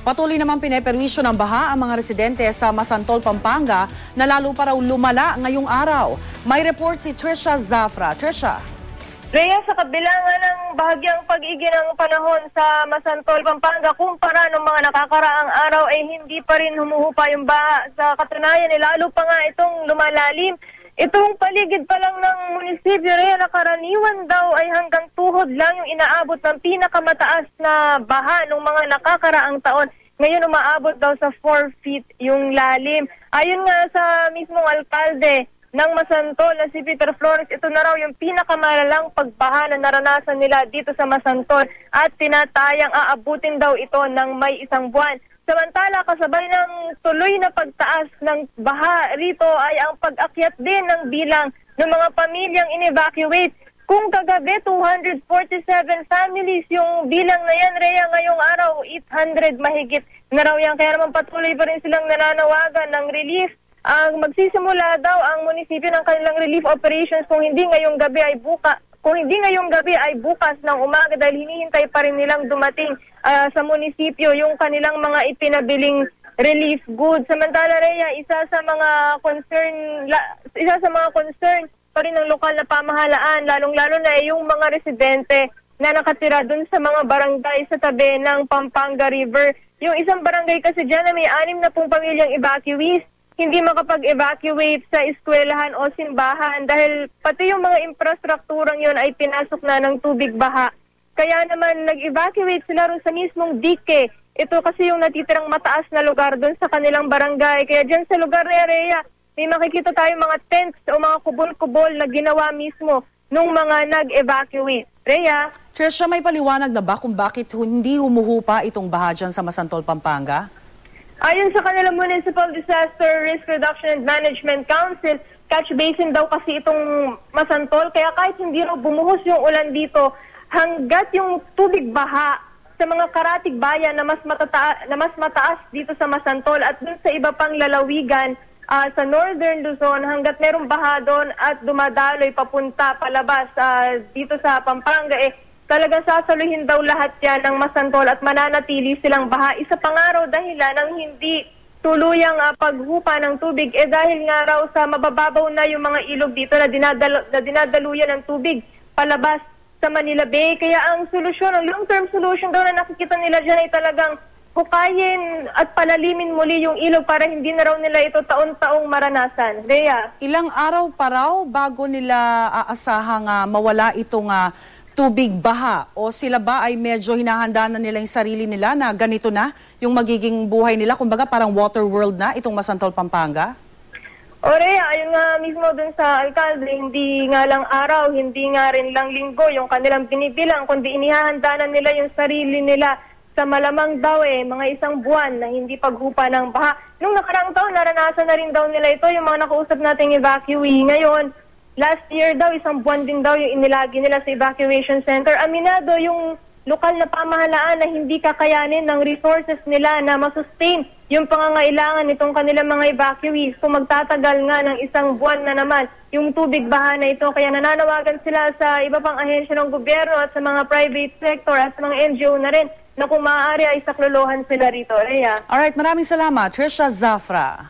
Patuloy naman pineperwisyo ng baha ang mga residente sa Masantol, Pampanga na lalo pa raw lumala ngayong araw. May report si Trisha Zafra. Trisha. Rhea, sa kabila nga ng bahagyang pag-igi ng panahon sa Masantol, Pampanga, kumpara ng mga nakakaraang araw ay hindi pa rin humuhupa yung baha. Sa katunayan, lalo pa nga itong lumalalim. Itong paligid pa lang ng munisipyo, Rhea, na karaniwan daw ay hanggang tuhod lang yung inaabot ng pinakamataas na baha ng mga nakakaraang taon. Ngayon umaabot daw sa 4 feet yung lalim. Ayon nga sa mismong alkalde ng Masantol na si Peter Flores, ito na raw yung pinakamalalang pagbaha na naranasan nila dito sa Masantol at tinatayang aabutin daw ito ng may 1 buwan. Samantala, kasabay ng tuloy na pagtaas ng baha rito ay ang pag-akyat din ng bilang ng mga pamilyang in-evacuate. Kung kagabi, 247 families yung bilang na yan, Rhea, ngayong araw, 800 mahigit na raw yan. Kaya naman patuloy pa rin silang nananawagan ng relief. Magsisimula daw ang munisipyo ng kanilang relief operations kung hindi ngayong gabi ay bukas. Kung hindi ngayong gabi ay bukas ng umaga dahil hinihintay pa rin nilang dumating sa munisipyo yung kanilang mga ipinabiling relief goods. Samantala, Rhea, isa sa mga concern pa rin ng lokal na pamahalaan, lalong-lalo na yung mga residente na nakatira dun sa mga barangay sa tabi ng Pampanga River. Yung isang barangay kasi dyan na may 60 pamilyang evacuees, hindi makapag-evacuate sa eskwelahan o simbahan dahil pati yung mga infrastrukturang yun ay pinasok na ng tubig baha. Kaya naman nag-evacuate sila rin sa mismong dike. Ito kasi yung natitirang mataas na lugar doon sa kanilang barangay. Kaya dyan sa lugar na Rhea, may makikita tayong mga tents o mga kubol-kubol na ginawa mismo nung mga nag-evacuate. Rhea? Trisha, may paliwanag na ba kung bakit hindi humuhupa itong baha dyan sa Masantol, Pampanga? Ayon sa kanilang Municipal Disaster Risk Reduction and Management Council, catch basin daw kasi itong Masantol. Kaya kahit hindi raw bumuhos yung ulan dito, hanggat yung tubig baha sa mga karatig bayan na mas mataas dito sa Masantol at dun sa iba pang lalawigan sa Northern Luzon, hanggat merong baha doon at dumadaloy papunta palabas dito sa Pampanga, talaga sasaluhin daw lahat yan ng Masantol at mananatili silang baha. Isa pang araw dahilan ng hindi tuluyang paghupa ng tubig dahil nga raw sa mabababaw na yung mga ilog dito na dinadaluyan ng tubig palabas sa Manila Bay. Kaya ang solusyon, ang long-term solution daw na nakikita nila dyan ay talagang hukayin at palalimin muli yung ilog para hindi na raw nila ito taon-taong maranasan. Rhea? Ilang araw pa raw bago nila aasahang mawala itong tubig baha o sila ba ay medyo hinahanda na nila yung sarili nila na ganito na yung magiging buhay nila? Kumbaga parang water world na itong Masantol, Pampanga? Rhea, ayun nga mismo dun sa alkalde, hindi nga lang araw, hindi nga rin lang linggo yung kanilang binibilang, kundi inihahanda na nila yung sarili nila sa malamang daw mga 1 buwan na hindi paghupa ng baha. Nung nakaraang taon, naranasan na rin daw nila ito, yung mga nakausap nating evacuee. Ngayon, last year daw, 1 buwan din daw yung inilagi nila sa evacuation center. Aminado yung lokal na pamahalaan na hindi kakayanin ng resources nila na masustain yung pangangailangan nitong kanilang mga evacuees. Kung magtatagal nga ng 1 buwan na naman yung tubig baha na ito. Kaya nananawagan sila sa iba pang ahensya ng gobyerno at sa mga private sector at sa mga NGO na rin na kung maaari ay saklolohan sila rito. Rhea? Alright, maraming salamat. Trisha Zafra.